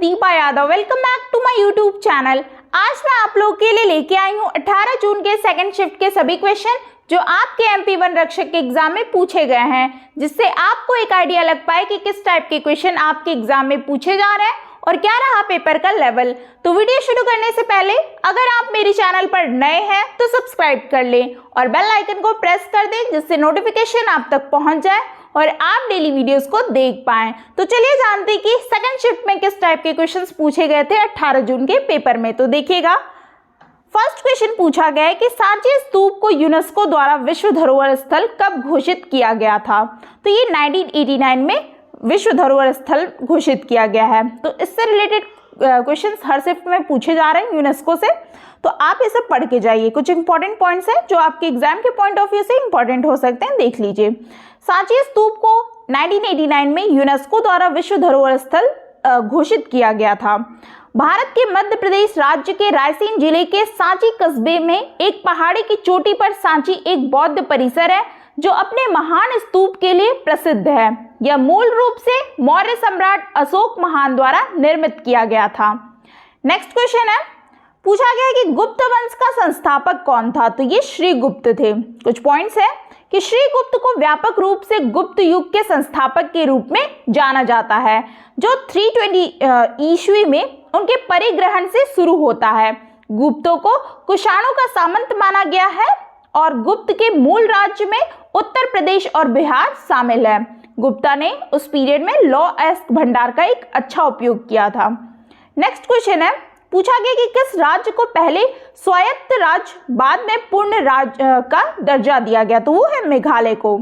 Deepa Yadav. Welcome back to my YouTube channel. आज मैं आप लोगों के लिए लेके आई हूँ 18 जून के सेकंड शिफ्ट के सभी क्वेश्चन जो आपके MP1 रक्षक के एग्जाम में पूछे गए हैं, जिससे आपको एक आइडिया लग पाए कि किस टाइप के क्वेश्चन आपके एग्जाम में पूछे जा रहे हैं और क्या रहा पेपर का लेवल। तो वीडियो शुरू करने से पहले अगर आप मेरे चैनल पर नए हैं तो सब्सक्राइब कर लें और बेल आइकन को प्रेस कर दें, जिससे नोटिफिकेशन आप तक पहुंच जाए और आप डेली वीडियोस को देख पाएं। तो चलिए जानते हैं कि सेकंड शिफ्ट में किस टाइप के क्वेश्चंस पूछे गए थे 18 जून के पेपर में। तो देखिएगा, फर्स्ट क्वेश्चन पूछा गया है कि सांची स्तूप को यूनेस्को द्वारा विश्व धरोहर स्थल कब घोषित किया गया था। तो ये 1989 में विश्व धरोहर स्थल घोषित किया गया है। तो इससे रिलेटेड क्वेश्चंस हर शिफ्ट में पूछे जा रहे हैं यूनेस्को से, तो आप इसे पढ़ के जाइए। कुछ इंपॉर्टेंट पॉइंट्स हैं जो आपके एग्जाम के पॉइंट ऑफ व्यू से इंपॉर्टेंट हो सकते हैं, देख लीजिए। सांची स्तूप को 1989 में यूनेस्को द्वारा विश्व धरोहर स्थल घोषित किया गया था। भारत के मध्य प्रदेश राज्य के रायसेन जिले के सांची कस्बे में एक पहाड़ी की चोटी पर सांची एक बौद्ध परिसर है जो अपने महान स्तूप के लिए प्रसिद्ध है। यह मूल रूप से मौर्य सम्राट अशोक महान द्वारा निर्मित किया गया था। नेक्स्ट क्वेश्चन है, पूछा गया है कि गुप्त वंश का संस्थापक कौन था। तो ये श्रीगुप्त थे। कुछ पॉइंट्स है कि श्रीगुप्त को व्यापक रूप से गुप्त युग के संस्थापक के रूप में जाना जाता है, जो 320 ईस्वी में उनके परिग्रहण से शुरू होता है। गुप्तों को कुषाणों का सामंत माना गया है और गुप्त के मूल राज्य में उत्तर प्रदेश और बिहार शामिल है। गुप्ता ने उस पीरियड में लौ एस्क भंडार का एक अच्छा उपयोग किया था। नेक्स्ट क्वेश्चन है, पूछा गया कि किस राज्य को पहले स्वायत्त राज्य बाद में पूर्ण राज्य का दर्जा दिया गया। तो वो है मेघालय को।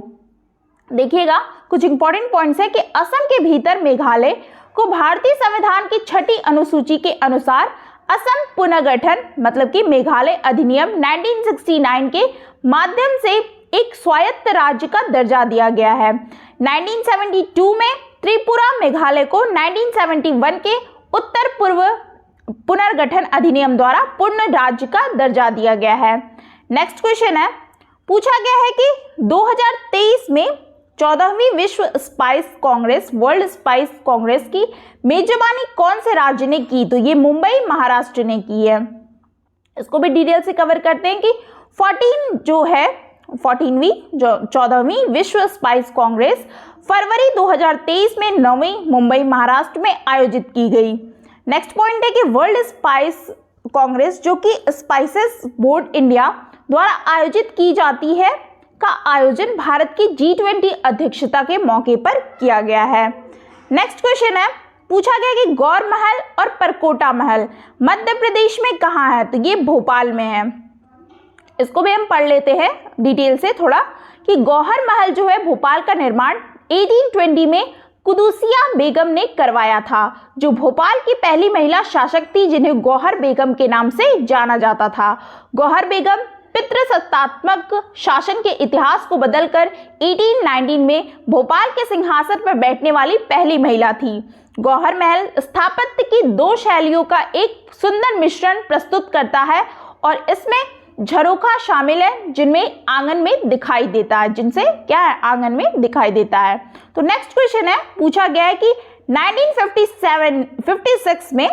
देखिएगा, कुछ इंपॉर्टेंट पॉइंट्स है कि असम के भीतर मेघालय को भारतीय संविधान की 6ठी अनुसूची के अनुसार असम पुनर्गठन मतलब कि मेघालय अधिनियम 1969 के माध्यम से एक स्वायत्त राज्य का दर्जा दिया गया है। 1972 में त्रिपुरा मेघालय को 1971 के उत्तर पूर्व पुनर्गठन अधिनियम द्वारा पूर्ण राज्य का दर्जा दिया गया है। नेक्स्ट क्वेश्चन है, पूछा गया है कि 2023 में 14वीं विश्व spice Congress world spice Congress की मेजबानी कौन से राज्य ने की। तो ये मुंबई महाराष्ट्र ने की है। इसको भी डिटेल से कवर करते हैं कि 14वीं विश्व स्पाइस कांग्रेस फरवरी 2023 में 9वीं मुंबई महाराष्ट्र में आयोजित की गई। नेक्स्ट पॉइंट है कि वर्ल्ड स्पाइस कांग्रेस जो कि स्पाइसेस बोर्ड इंडिया द्वारा आयोजित की जाती है का आयोजन भारत की G20 अध्यक्षता के मौके पर किया गया है। नेक्स्ट क्वेश्चन है, पूछा गया कि गौर महल और परकोटा महल मध्य प्रदेश में कहाँ है। तो ये भोपाल में है। इसको भी हम पढ़ लेते हैं डिटेल से थोड़ा कि गौहर महल जो है भोपाल का निर्माण 1820 में कुदुसिया बेगम ने करवाया था, जो भोपाल की पहली महिला शासक थी जिन्हें गौहर बेगम के नाम से जाना जाता था। गौहर बेगम पितृसत्तात्मक शासन के इतिहास को बदलकर 1819 में भोपाल के सिंहासन पर बैठने वाली पहली महिला थी। गौहर महल स्थापत्य की 2 शैलियों का एक सुंदर मिश्रण प्रस्तुत करता है और इसमें झरोखा शामिल है जिनमें आंगन में दिखाई देता है, जिनसे क्या है आंगन में दिखाई देता है। तो नेक्स्ट क्वेश्चन है, पूछा गया है कि 1956 में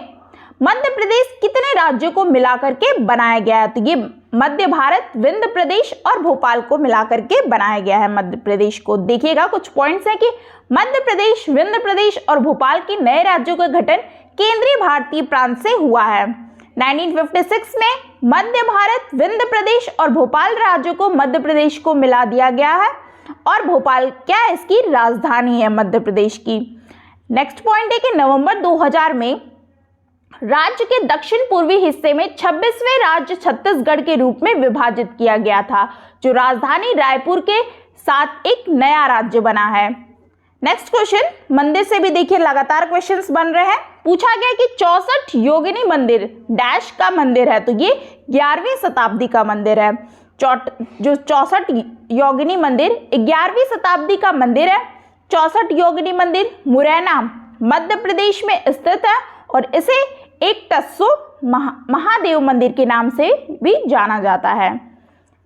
मध्य प्रदेश कितने राज्यों को मिलाकर के बनाया गया है। तो ये मध्य भारत, विंध्य प्रदेश और भोपाल को मिलाकर के बनाया गया है मध्य प्रदेश को। देखिएगा, कुछ पॉइंट्स हैं कि मध्य प्रदेश, विंध्य प्रदेश और भोपाल के नए राज्यों का गठन केंद्रीय भारतीय प्रांत से हुआ है। 1956 में मध्य भारत, विंध्य प्रदेश और भोपाल राज्यों को मध्य प्रदेश को मिला दिया गया है और भोपाल क्या है इसकी राजधानी है मध्य प्रदेश की। नेक्स्ट पॉइंट है कि नवंबर 2000 में राज्य के दक्षिण पूर्वी हिस्से में 26वें राज्य छत्तीसगढ़ के रूप में विभाजित किया गया था, जो राजधानी रायपुर के साथ एक नया राज्य बना है। नेक्स्ट क्वेश्चन, मंदिर से भी देखिए लगातार क्वेश्चंस बन रहे हैं। पूछा गया कि 64 योगिनी मंदिर डैश का मंदिर है। तो ये 11वीं शताब्दी का मंदिर है। जो 64 योगिनी मंदिर 11वीं शताब्दी का मंदिर है। 64 योगिनी मंदिर मुरैना मध्य प्रदेश में स्थित है और इसे एक टस्सो महादेव मंदिर के नाम से भी जाना जाता है।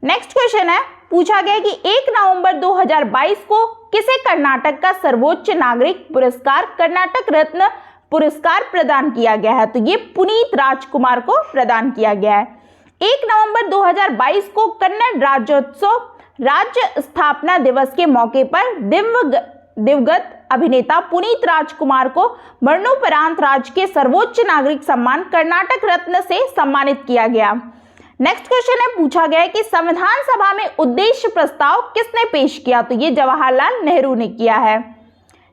नेक्स्ट क्वेश्चन है, पूछा गया कि 1 नवंबर 2022 को किसे कर्नाटक का सर्वोच्च नागरिक पुरस्कार कर्नाटक रत्न पुरस्कार प्रदान किया गया है? तो ये पुनीत राजकुमार को प्रदान किया गया है। 1 नवंबर 2022 को कन्नड़ राज्योत्सव राज्य स्थापना दिवस के मौके पर दिवंगत अभिनेता पुनीत राजकुमार को मरणोपरांत राज्य के सर्वोच्च नागरिक सम्मान कर्नाटक रत्न से सम्मानित किया गया। नेक्स्ट क्वेश्चन है, पूछा गया है कि संविधान सभा में उद्देश्य प्रस्ताव किसने पेश किया? तो ये जवाहरलाल नेहरू ने किया है।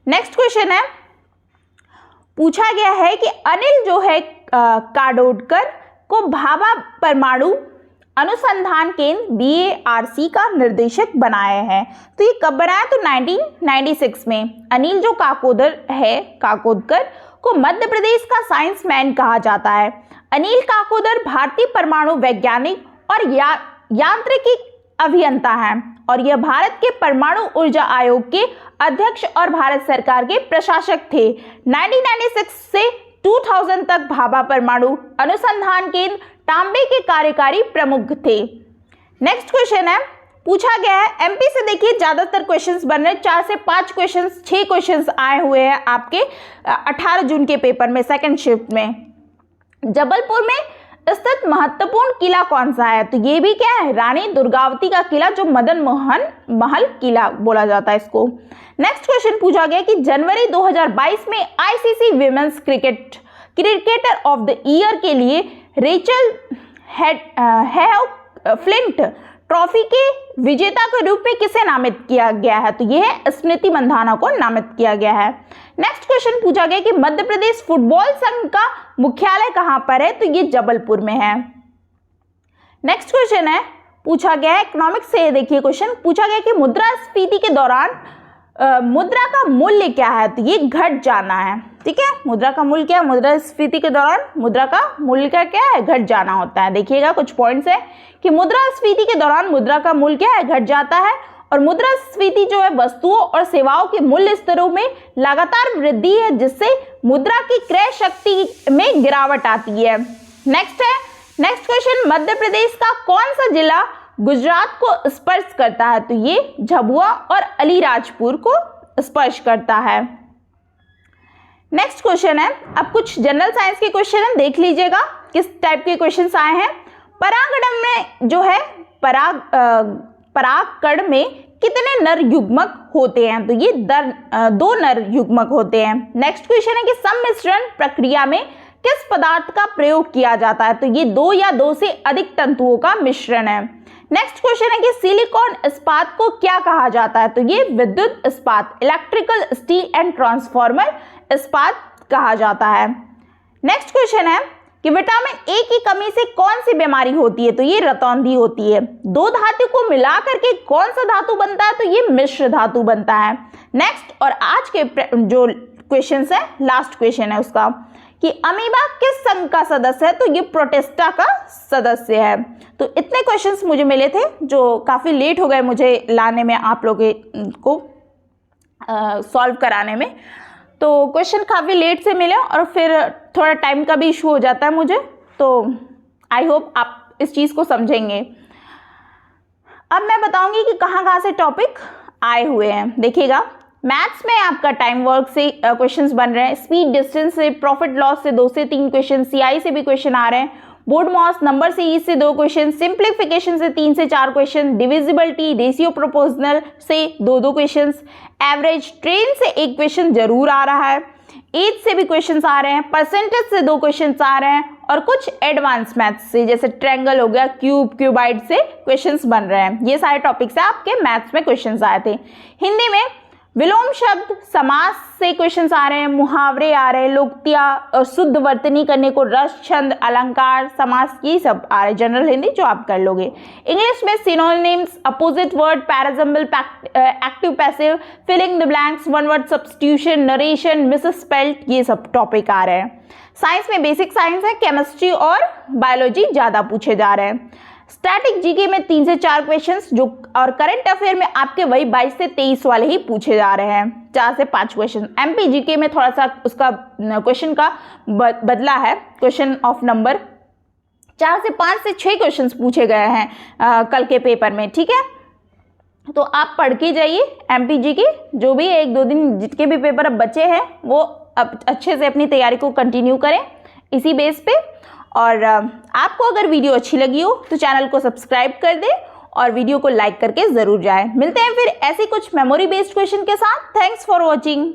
नेक्स्ट क्वेश्चन है, पूछा गया है कि अनिल जो है काकोडकर को भाभा परमाणु अनुसंधान केंद्र BARC का निर्देशक बनाया है। तो ये कब बनाया? तो 1996 में। अनिल जो काकोडकर को मध्य प्रदेश का साइंस मैन कहा जाता है। अनिल काकोडकर भारतीय परमाणु वैज्ञानिक और यांत्रिकी अभियंता हैं और यह भारत के परमाणु ऊर्जा आयोग के अध्यक्ष और भारत सरकार के प्रशासक थे। 1996 से 2000 तक भाभा परमाणु अनुसंधान केंद्र तांबे के कार्यकारी प्रमुख थे। नेक्स्ट क्वेश्चन है, पूछा गया है MP से, देखिए ज्यादातर क्वेश्चंस बन रहे हैं, 4 से 5 क्वेश्चंस 6 क्वेश्चंस आए हुए हैं आपके 18 जून के पेपर में सेकंड शिफ्ट में। जबलपुर में स्थित महत्वपूर्ण किला कौन सा है? तो ये भी क्या है? रानी दुर्गावती का किला, जो मदन मोहन महल किला बोला जाता है इसको। नेक्स्ट क्वेश्चन पूछा गया कि जनवरी 2022 में ICC women's cricketer of the year के लिए रेचल फ्लिंट ट्रॉफी के विजेता के रूप में किसे नामित किया गया है? तो यह है स्मृति मंधाना को नामित किया गया है। नेक्स्ट क्वेश्चन पूछा गया कि मध्य प्रदेश फुटबॉल संघ का मुख्यालय कहां पर है? तो ये जबलपुर में है। नेक्स्ट क्वेश्चन है, पूछा गया है इकोनॉमिक्स से, देखिए क्वेश्चन पूछा गया कि मुद्रास्फीति के दौरान मुद्रा का मूल्य क्या है? तो ये घट जाना है। ठीक है, मुद्रा का मूल्य क्या है? मुद्रास्फीति के दौरान मुद्रा का मूल्य का क्या है? घट जाना होता है। देखिएगा कुछ पॉइंट्स है कि मुद्रास्फीति के दौरान मुद्रा का मूल्य क्या है? घट जाता है। और मुद्रास्फीति जो है वस्तुओं और सेवाओं के मूल्य स्तरों में लगातार वृद्धि है, जिससे मुद्रा की क्रय शक्ति में गिरावट आती है। नेक्स्ट क्वेश्चन, मध्य प्रदेश का कौन सा जिला गुजरात को स्पर्श करता है? तो ये झाबुआ और अलीराजपुर को स्पर्श करता है। नेक्स्ट क्वेश्चन है, अब कुछ जनरल साइंस के क्वेश्चन है, देख लीजिएगा किस टाइप के क्वेश्चंस आए हैं। परागण में जो है परागकण में कितने नर युग्मक होते हैं? तो ये 2 नर युग्मक होते हैं। नेक्स्ट क्वेश्चन है कि सम्मिश्रण प्रक्रिया में किस पदार्थ का प्रयोग किया जाता है? तो ये 2 या 2 से अधिक तंतुओं का मिश्रण है। नेक्स्ट क्वेश्चन है कि सिलिकॉन इस्पात को क्या कहा जाता है? तो ये विद्युत इस्पात, इलेक्ट्रिकल स्टील एंड ट्रांसफॉर्मर इस्पात कहा जाता है। नेक्स्ट क्वेश्चन है कि विटामिन ए की कमी से कौन सी बीमारी होती है? तो ये रतौंधी होती है। 2 धातु को मिलाकर के कौन सा धातु बनता है? तो ये मिश्र धातु बनता है। नेक्स्ट और आज के जो क्वेश्चन है, लास्ट क्वेश्चन है उसका कि अमीबा किस संघ का सदस्य है? तो ये प्रोटिस्टा का सदस्य है। तो इतने क्वेश्चंस मुझे मिले थे, जो काफ़ी लेट हो गए मुझे लाने में, आप लोगों को सॉल्व कराने में। तो क्वेश्चन काफ़ी लेट से मिले और फिर थोड़ा टाइम का भी इशू हो जाता है मुझे, तो आई होप आप इस चीज़ को समझेंगे। अब मैं बताऊंगी कि कहाँ से टॉपिक आए हुए हैं। देखिएगा, मैथ्स में आपका टाइम वर्क से क्वेश्चंस बन रहे हैं, स्पीड डिस्टेंस से, प्रॉफिट लॉस से 2 से 3 क्वेश्चन, CI से भी क्वेश्चन आ रहे हैं, बोर्ड मॉस नंबर सीरीज से 2 क्वेश्चन, सिंप्लीफिकेशन से 3 से 4 क्वेश्चन, डिविजिबिलिटी, रेशियो प्रोपोर्शनल से 2-2 क्वेश्चन, एवरेज ट्रेन से 1 क्वेश्चन जरूर आ रहा है, एज से भी क्वेश्चंस आ रहे हैं, परसेंटेज से 2 क्वेश्चंस आ रहे हैं और कुछ एडवांस मैथ्स से जैसे ट्रायंगल हो गया, क्यूबाइड से क्वेश्चंस बन रहे हैं। ये सारे टॉपिक्स से आपके मैथ्स में क्वेश्चंस आए थे। हिंदी में विलोम शब्द, समास से क्वेश्चंस आ रहे हैं, मुहावरे आ रहे हैं, लोकोक्तियां और शुद्ध वर्तनी करने को रस, छंद, अलंकार, समास, ये सब आ रहे हैं जनरल हिंदी, जो आप कर लोगे। इंग्लिश में synonyms, opposite word, parajumble, active passive, filling the blanks, one word substitution, narration, misspelled, ये सब टॉपिक आ रहे हैं। साइंस में बेसिक साइंस है, केमिस्ट्री और बायोलॉजी ज़्यादा पूछे जा रहे हैं। स्टैटिक जीके में 3 से 4 क्वेश्चंस जो, और करंट अफेयर में आपके वही 22 से 23 वाले ही पूछे जा रहे हैं, 4 से 5 क्वेश्चन। एमपी जीके में थोड़ा सा उसका क्वेश्चन का बदला है, क्वेश्चन ऑफ नंबर 4 से 5 से 6 क्वेश्चंस पूछे गए हैं कल के पेपर में। ठीक है, तो आप पढ़ के जाइए एमपी जीके, जो भी 1-2 दिन जितने भी पेपर अब बचे हैं वो अब अच्छे से अपनी तैयारी को कंटिन्यू करें इसी बेस पे। और आपको अगर वीडियो अच्छी लगी हो तो चैनल को सब्सक्राइब कर दें और वीडियो को लाइक करके ज़रूर जाएं। मिलते हैं फिर ऐसे कुछ मेमोरी बेस्ड क्वेश्चन के साथ। Thanks for watching.